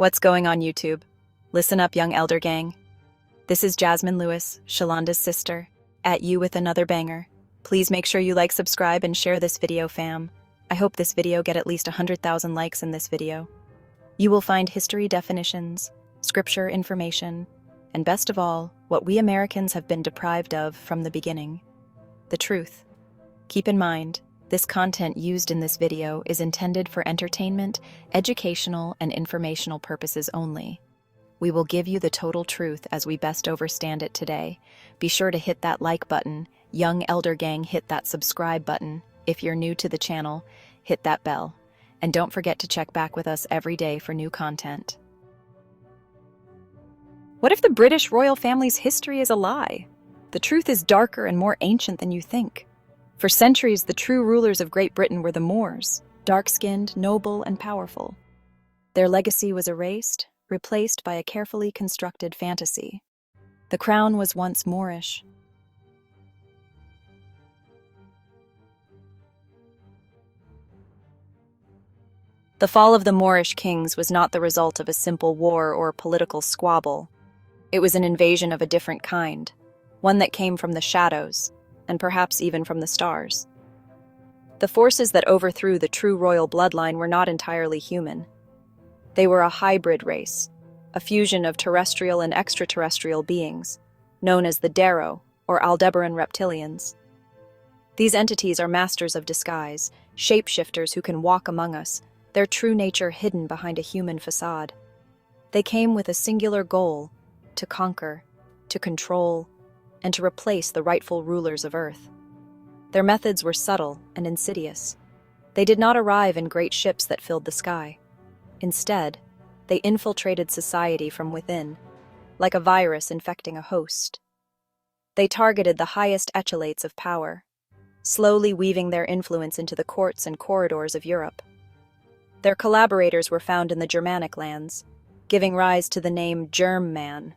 What's going on YouTube? Listen up, young elder gang. This is Jasmine Lewis, Shalanda's sister, at you with another banger. Please make sure you like, subscribe, and share this video, fam. I hope this video get at least 100,000 likes in this video. You will find history definitions, scripture information, and best of all, what we Americans have been deprived of from the beginning, the truth. Keep in mind, this content used in this video is intended for entertainment, educational, and informational purposes only. We will give you the total truth as we best understand it today. Be sure to hit that like button. Young Elder Gang, hit that subscribe button. If you're new to the channel, hit that bell. And don't forget to check back with us every day for new content. What if the British royal family's history is a lie? The truth is darker and more ancient than you think. For centuries, the true rulers of Great Britain were the Moors, dark-skinned, noble, and powerful. Their legacy was erased, replaced by a carefully constructed fantasy. The crown was once Moorish. The fall of the Moorish kings was not the result of a simple war or political squabble. It was an invasion of a different kind, one that came from the shadows, and perhaps even from the stars. The forces that overthrew the true royal bloodline were not entirely human. They were a hybrid race, a fusion of terrestrial and extraterrestrial beings, known as the Darrow or Aldebaran Reptilians. These entities are masters of disguise, shapeshifters who can walk among us, their true nature hidden behind a human facade. They came with a singular goal: to conquer, to control, and to replace the rightful rulers of Earth. Their methods were subtle and insidious. They did not arrive in great ships that filled the sky. Instead, they infiltrated society from within, like a virus infecting a host. They targeted the highest echelates of power, slowly weaving their influence into the courts and corridors of Europe. Their collaborators were found in the Germanic lands, giving rise to the name Germ Man,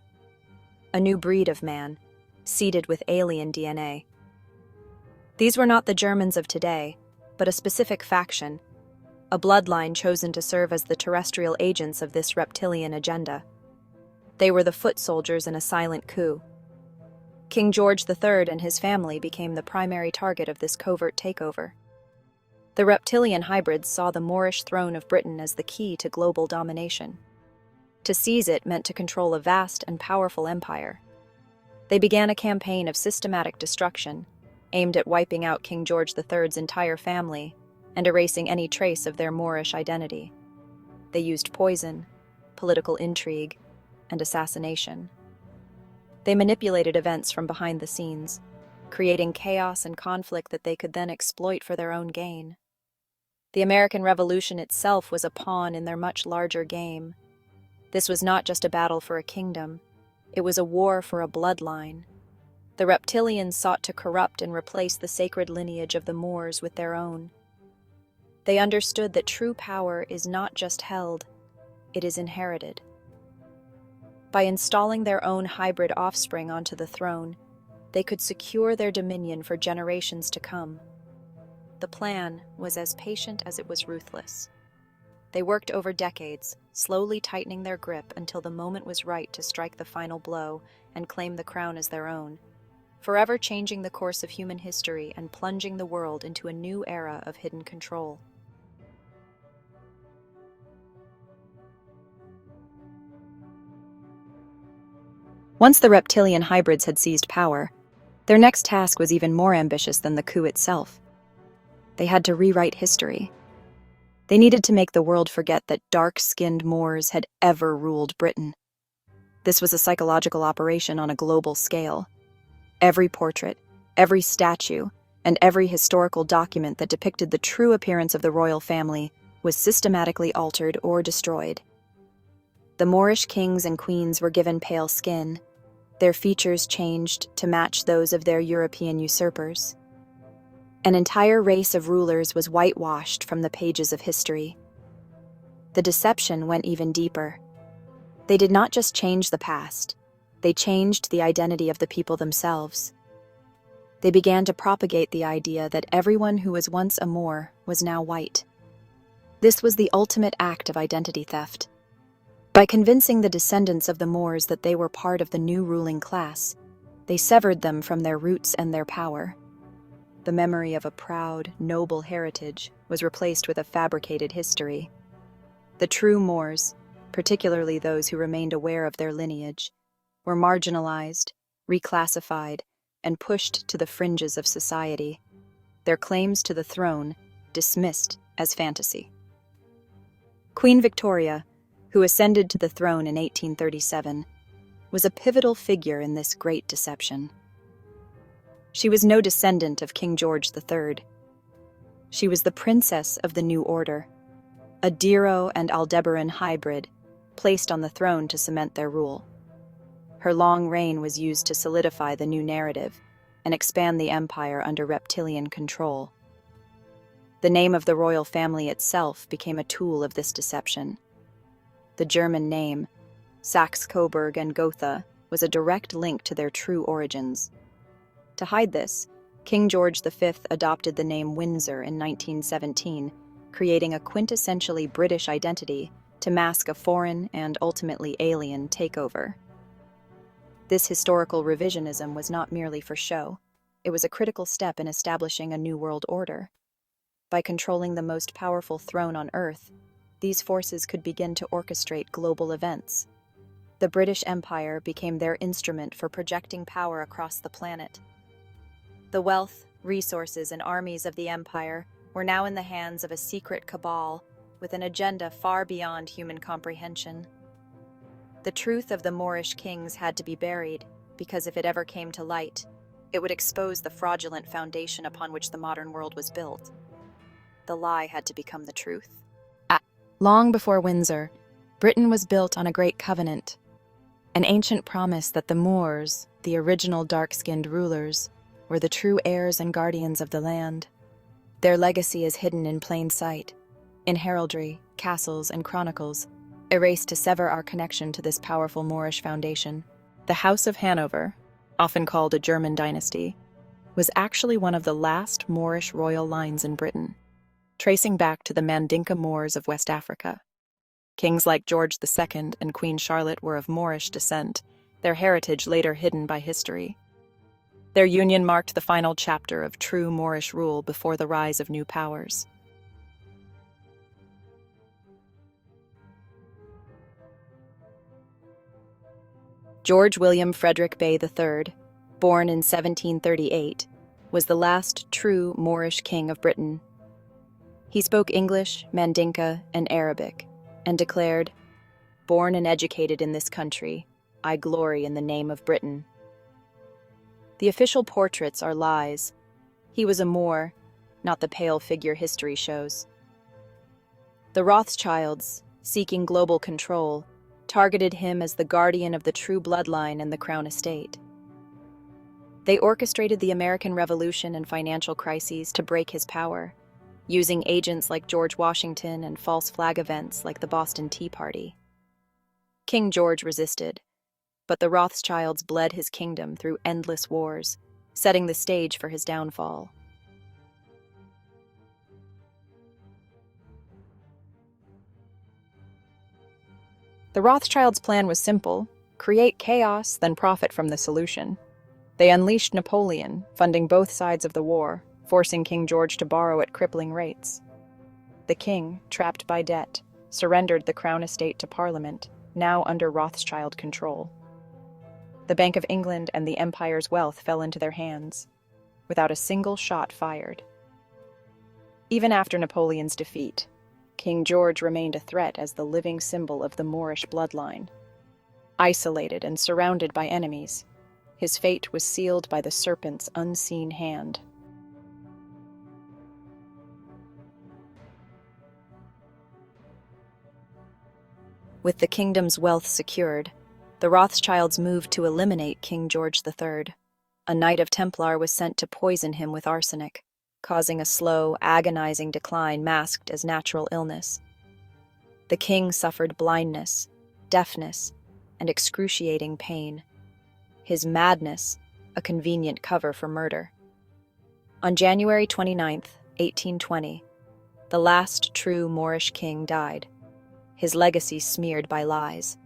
a new breed of man, seeded with alien DNA. These were not the Germans of today, but a specific faction, a bloodline chosen to serve as the terrestrial agents of this reptilian agenda. They were the foot soldiers in a silent coup. King George III and his family became the primary target of this covert takeover. The reptilian hybrids saw the Moorish throne of Britain as the key to global domination. To seize it meant to control a vast and powerful empire. They began a campaign of systematic destruction, aimed at wiping out King George III's entire family and erasing any trace of their Moorish identity. They used poison, political intrigue, and assassination. They manipulated events from behind the scenes, creating chaos and conflict that they could then exploit for their own gain. The American Revolution itself was a pawn in their much larger game. This was not just a battle for a kingdom. It was a war for a bloodline. The Reptilians sought to corrupt and replace the sacred lineage of the Moors with their own. They understood that true power is not just held, it is inherited. By installing their own hybrid offspring onto the throne, they could secure their dominion for generations to come. The plan was as patient as it was ruthless. They worked over decades, slowly tightening their grip until the moment was right to strike the final blow and claim the crown as their own, forever changing the course of human history and plunging the world into a new era of hidden control. Once the reptilian hybrids had seized power, their next task was even more ambitious than the coup itself. They had to rewrite history. They needed to make the world forget that dark-skinned Moors had ever ruled Britain. This was a psychological operation on a global scale. Every portrait, every statue, and every historical document that depicted the true appearance of the royal family was systematically altered or destroyed. The Moorish kings and queens were given pale skin. Their features changed to match those of their European usurpers. An entire race of rulers was whitewashed from the pages of history. The deception went even deeper. They did not just change the past, they changed the identity of the people themselves. They began to propagate the idea that everyone who was once a Moor was now white. This was the ultimate act of identity theft. By convincing the descendants of the Moors that they were part of the new ruling class, they severed them from their roots and their power. The memory of a proud, noble heritage was replaced with a fabricated history. The true Moors, particularly those who remained aware of their lineage, were marginalized, reclassified, and pushed to the fringes of society, their claims to the throne dismissed as fantasy. Queen Victoria, who ascended to the throne in 1837, was a pivotal figure in this great deception. She was no descendant of King George III. She was the princess of the New Order, a Dero and Aldebaran hybrid, placed on the throne to cement their rule. Her long reign was used to solidify the new narrative and expand the empire under Reptilian control. The name of the royal family itself became a tool of this deception. The German name, Saxe-Coburg and Gotha, was a direct link to their true origins. To hide this, King George V adopted the name Windsor in 1917, creating a quintessentially British identity to mask a foreign and ultimately alien takeover. This historical revisionism was not merely for show. It was a critical step in establishing a new world order. By controlling the most powerful throne on Earth, these forces could begin to orchestrate global events. The British Empire became their instrument for projecting power across the planet. The wealth, resources, and armies of the empire were now in the hands of a secret cabal with an agenda far beyond human comprehension. The truth of the Moorish kings had to be buried, because if it ever came to light, it would expose the fraudulent foundation upon which the modern world was built. The lie had to become the truth. Long before Windsor, Britain was built on a great covenant, an ancient promise that the Moors, the original dark-skinned rulers, were the true heirs and guardians of the land. Their legacy is hidden in plain sight, in heraldry, castles, and chronicles, erased to sever our connection to this powerful Moorish foundation. The House of Hanover, often called a German dynasty, was actually one of the last Moorish royal lines in Britain, tracing back to the Mandinka Moors of West Africa. Kings like George II and Queen Charlotte were of Moorish descent, their heritage later hidden by history. Their union marked the final chapter of true Moorish rule before the rise of new powers. George William Frederick Bey III, born in 1738, was the last true Moorish king of Britain. He spoke English, Mandinka, and Arabic, and declared, "Born and educated in this country, I glory in the name of Britain." The official portraits are lies. He was a Moor, not the pale figure history shows. The Rothschilds, seeking global control, targeted him as the guardian of the true bloodline and the crown estate. They orchestrated the American Revolution and financial crises to break his power, using agents like George Washington and false flag events like the Boston Tea Party. King George resisted, but the Rothschilds bled his kingdom through endless wars, setting the stage for his downfall. The Rothschilds' plan was simple: create chaos, then profit from the solution. They unleashed Napoleon, funding both sides of the war, forcing King George to borrow at crippling rates. The king, trapped by debt, surrendered the crown estate to Parliament, now under Rothschild control. The Bank of England and the empire's wealth fell into their hands, without a single shot fired. Even after Napoleon's defeat, King George remained a threat as the living symbol of the Moorish bloodline. Isolated and surrounded by enemies, his fate was sealed by the Serpent's unseen hand. With the kingdom's wealth secured, the Rothschilds moved to eliminate King George III. A Knight of Templar was sent to poison him with arsenic, causing a slow, agonizing decline masked as natural illness. The king suffered blindness, deafness, and excruciating pain. His madness, a convenient cover for murder. On January 29, 1820, the last true Moorish king died. his legacy smeared by lies.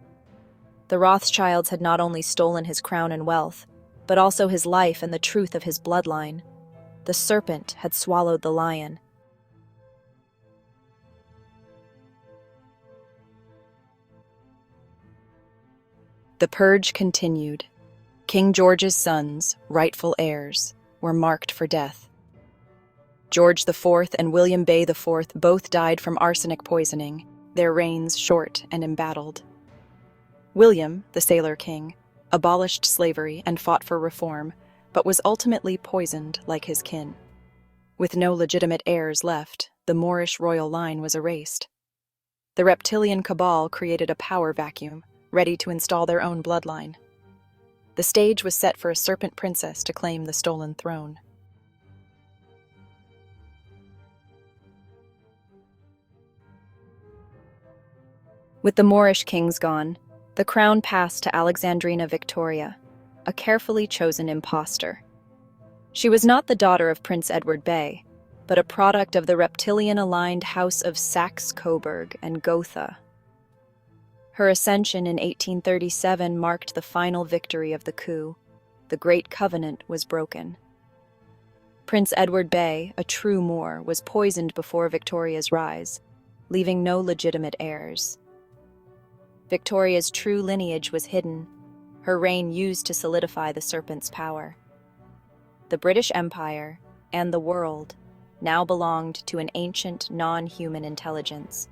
The Rothschilds had not only stolen his crown and wealth, but also his life and the truth of his bloodline. The serpent had swallowed the lion. The purge continued. King George's sons, rightful heirs, were marked for death. George IV and William Bey IV both died from arsenic poisoning, their reigns short and embattled. William, the Sailor King, abolished slavery and fought for reform, but was ultimately poisoned like his kin. With no legitimate heirs left, the Moorish royal line was erased. The Reptilian cabal created a power vacuum, ready to install their own bloodline. The stage was set for a serpent princess to claim the stolen throne. With the Moorish kings gone, the crown passed to Alexandrina Victoria, a carefully chosen impostor. She was not the daughter of Prince Edward Bey, but a product of the reptilian-aligned house of Saxe-Coburg and Gotha. Her ascension in 1837 marked the final victory of the coup. The Great Covenant was broken. Prince Edward Bey, a true Moor, was poisoned before Victoria's rise, leaving no legitimate heirs. Victoria's true lineage was hidden, her reign used to solidify the serpent's power. The British Empire, and the world, now belonged to an ancient, non-human intelligence.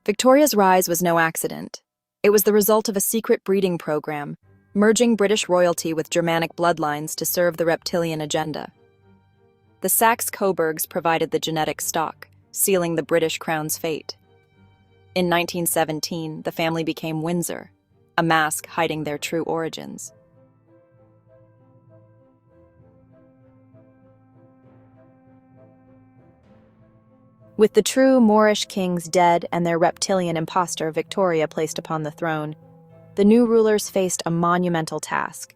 Victoria's rise was no accident. It was the result of a secret breeding program, merging British royalty with Germanic bloodlines to serve the reptilian agenda. The Saxe-Coburgs provided the genetic stock, sealing the British crown's fate. In 1917, the family became Windsor, a mask hiding their true origins. With the true Moorish kings dead and their reptilian impostor Victoria placed upon the throne, the new rulers faced a monumental task.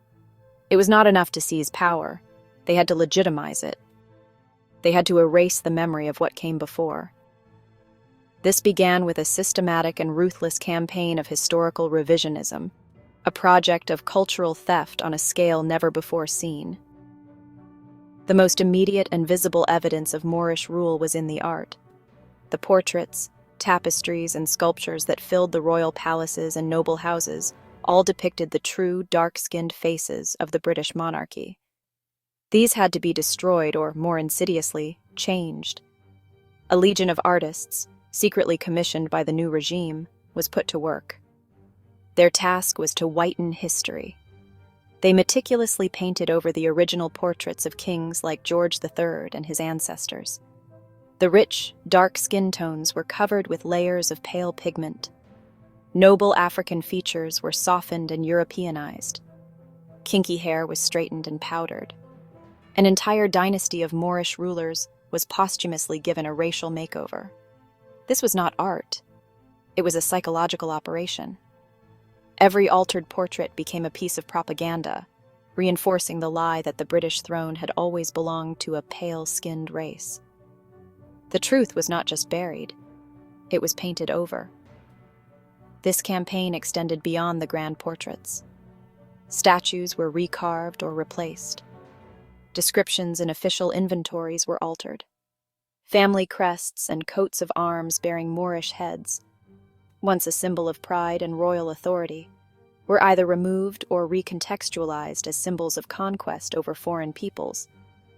It was not enough to seize power. They had to legitimize it. They had to erase the memory of what came before. This began with a systematic and ruthless campaign of historical revisionism, a project of cultural theft on a scale never before seen. The most immediate and visible evidence of Moorish rule was in the art. The portraits, tapestries, and sculptures that filled the royal palaces and noble houses all depicted the true, dark-skinned faces of the British monarchy. These had to be destroyed or, more insidiously, changed. A legion of artists, secretly commissioned by the new regime, was put to work. Their task was to whiten history. They meticulously painted over the original portraits of kings like George III and his ancestors. The rich, dark skin tones were covered with layers of pale pigment. Noble African features were softened and Europeanized. Kinky hair was straightened and powdered. An entire dynasty of Moorish rulers was posthumously given a racial makeover. This was not art. It was a psychological operation. Every altered portrait became a piece of propaganda, reinforcing the lie that the British throne had always belonged to a pale-skinned race. The truth was not just buried, it was painted over. This campaign extended beyond the grand portraits. Statues were recarved or replaced. Descriptions in official inventories were altered. Family crests and coats of arms bearing Moorish heads, once a symbol of pride and royal authority, were either removed or recontextualized as symbols of conquest over foreign peoples,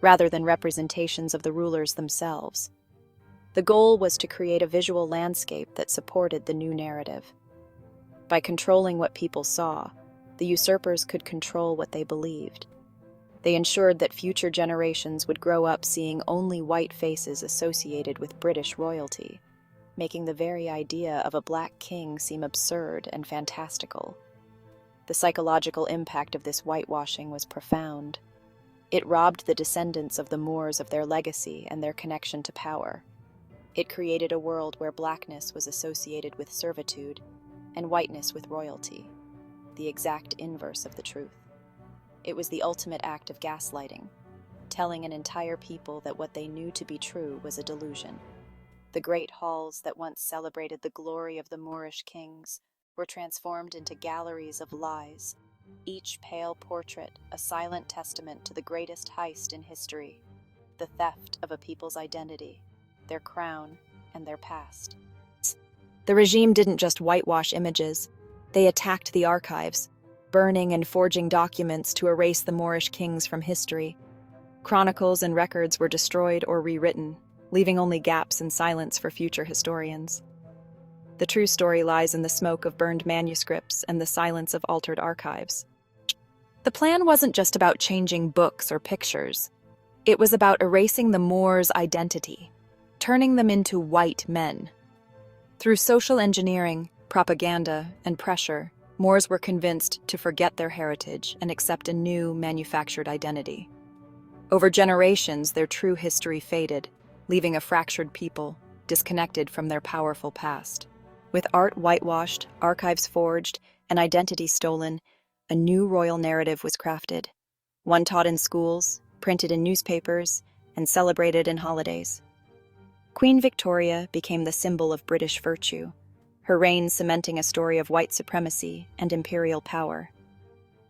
rather than representations of the rulers themselves. The goal was to create a visual landscape that supported the new narrative. By controlling what people saw, the usurpers could control what they believed. They ensured that future generations would grow up seeing only white faces associated with British royalty, making the very idea of a black king seem absurd and fantastical. The psychological impact of this whitewashing was profound. It robbed the descendants of the Moors of their legacy and their connection to power. It created a world where blackness was associated with servitude and whiteness with royalty, the exact inverse of the truth. It was the ultimate act of gaslighting, telling an entire people that what they knew to be true was a delusion. The great halls that once celebrated the glory of the Moorish kings were transformed into galleries of lies, each pale portrait a silent testament to the greatest heist in history, the theft of a people's identity, their crown, and their past. The regime didn't just whitewash images, they attacked the archives, burning and forging documents to erase the Moorish kings from history. Chronicles and records were destroyed or rewritten, leaving only gaps and silence for future historians. The true story lies in the smoke of burned manuscripts and the silence of altered archives. The plan wasn't just about changing books or pictures. It was about erasing the Moors' identity, turning them into white men. Through social engineering, propaganda, and pressure, Moors were convinced to forget their heritage and accept a new, manufactured identity. Over generations, their true history faded, leaving a fractured people, disconnected from their powerful past. With art whitewashed, archives forged, and identity stolen, a new royal narrative was crafted. One taught in schools, printed in newspapers, and celebrated in holidays. Queen Victoria became the symbol of British virtue, her reign cementing a story of white supremacy and imperial power.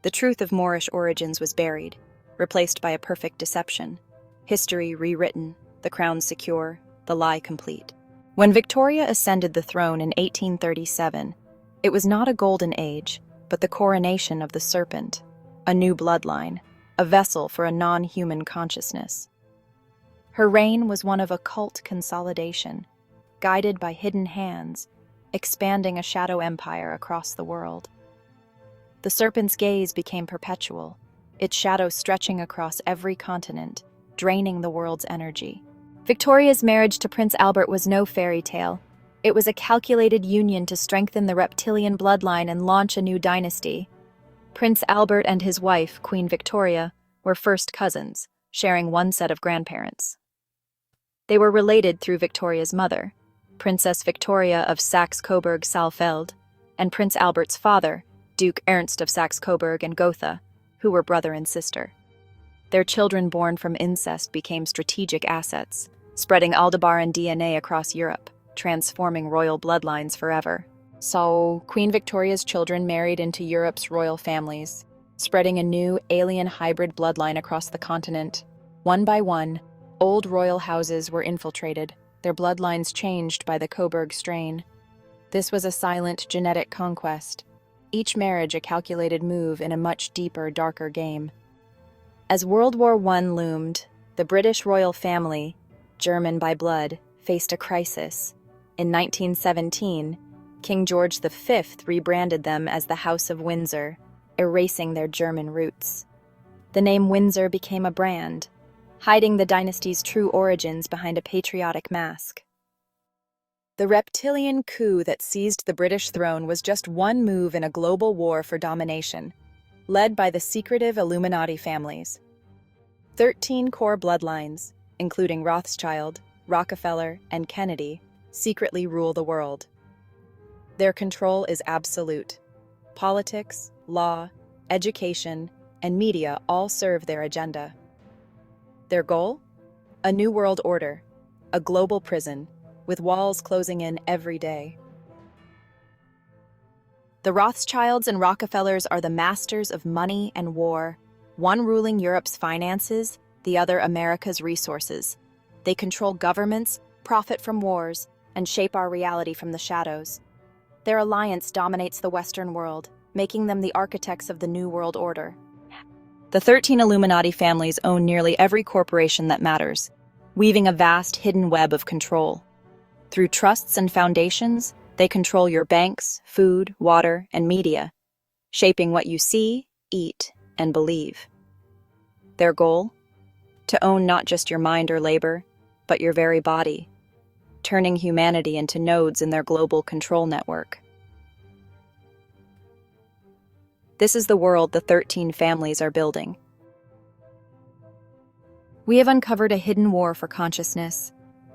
The truth of Moorish origins was buried, replaced by a perfect deception. History rewritten, the crown secure, the lie complete. When Victoria ascended the throne in 1837, it was not a golden age, but the coronation of the Serpent, a new bloodline, a vessel for a non-human consciousness. Her reign was one of occult consolidation, guided by hidden hands, expanding a shadow empire across the world. The Serpent's gaze became perpetual, its shadow stretching across every continent, draining the world's energy. Victoria's marriage to Prince Albert was no fairy tale. It was a calculated union to strengthen the Reptilian bloodline and launch a new dynasty. Prince Albert and his wife, Queen Victoria, were first cousins, sharing one set of grandparents. They were related through Victoria's mother, Princess Victoria of Saxe-Coburg-Saalfeld, and Prince Albert's father, Duke Ernst of Saxe-Coburg and Gotha, who were brother and sister. Their children born from incest became strategic assets, spreading Aldebaran DNA across Europe, transforming royal bloodlines forever. So, Queen Victoria's children married into Europe's royal families, spreading a new alien hybrid bloodline across the continent. One by one, old royal houses were infiltrated, their bloodlines changed by the Coburg strain. This was a silent genetic conquest, each marriage a calculated move in a much deeper, darker game. As World War I loomed, the British royal family, German by blood, faced a crisis. In 1917, King George V rebranded them as the House of Windsor, erasing their German roots. The name Windsor became a brand, hiding the dynasty's true origins behind a patriotic mask. The Reptilian coup that seized the British throne was just one move in a global war for domination, led by the secretive Illuminati families. 13 core bloodlines, including Rothschild, Rockefeller, and Kennedy, secretly rule the world. Their control is absolute. Politics, law, education, and media all serve their agenda. Their goal? A new world order, a global prison, with walls closing in every day. The Rothschilds and Rockefellers are the masters of money and war, one ruling Europe's finances, the other America's resources. They control governments, profit from wars, and shape our reality from the shadows. Their alliance dominates the Western world, making them the architects of the New World Order. The 13 Illuminati families own nearly every corporation that matters, weaving a vast hidden web of control. Through trusts and foundations, they control your banks, food, water, and media, shaping what you see, eat, and believe. Their goal? To own not just your mind or labor, but your very body, turning humanity into nodes in their global control network. This is the world the 13 families are building. We have uncovered a hidden war for consciousness,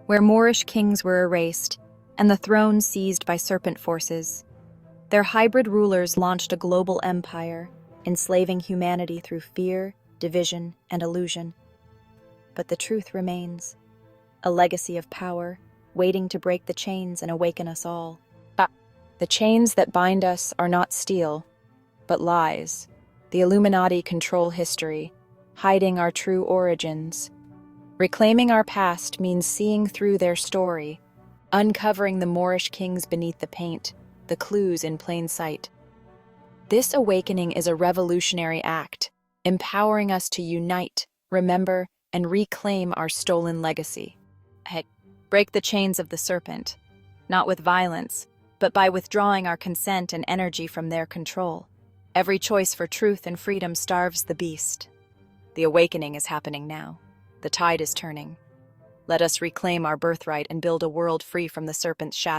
where Moorish kings were erased and the throne seized by Serpent forces. Their hybrid rulers launched a global empire, enslaving humanity through fear, division, and illusion. But the truth remains, a legacy of power, waiting to break the chains and awaken us all. The chains that bind us are not steel, but lies. The Illuminati control history, hiding our true origins. Reclaiming our past means seeing through their story, uncovering the Moorish kings beneath the paint, the clues in plain sight. This awakening is a revolutionary act, empowering us to unite, remember, and reclaim our stolen legacy. Break the chains of the serpent, not with violence, but by withdrawing our consent and energy from their control. Every choice for truth and freedom starves the beast. The awakening is happening now. The tide is turning. Let us reclaim our birthright and build a world free from the serpent's shadow.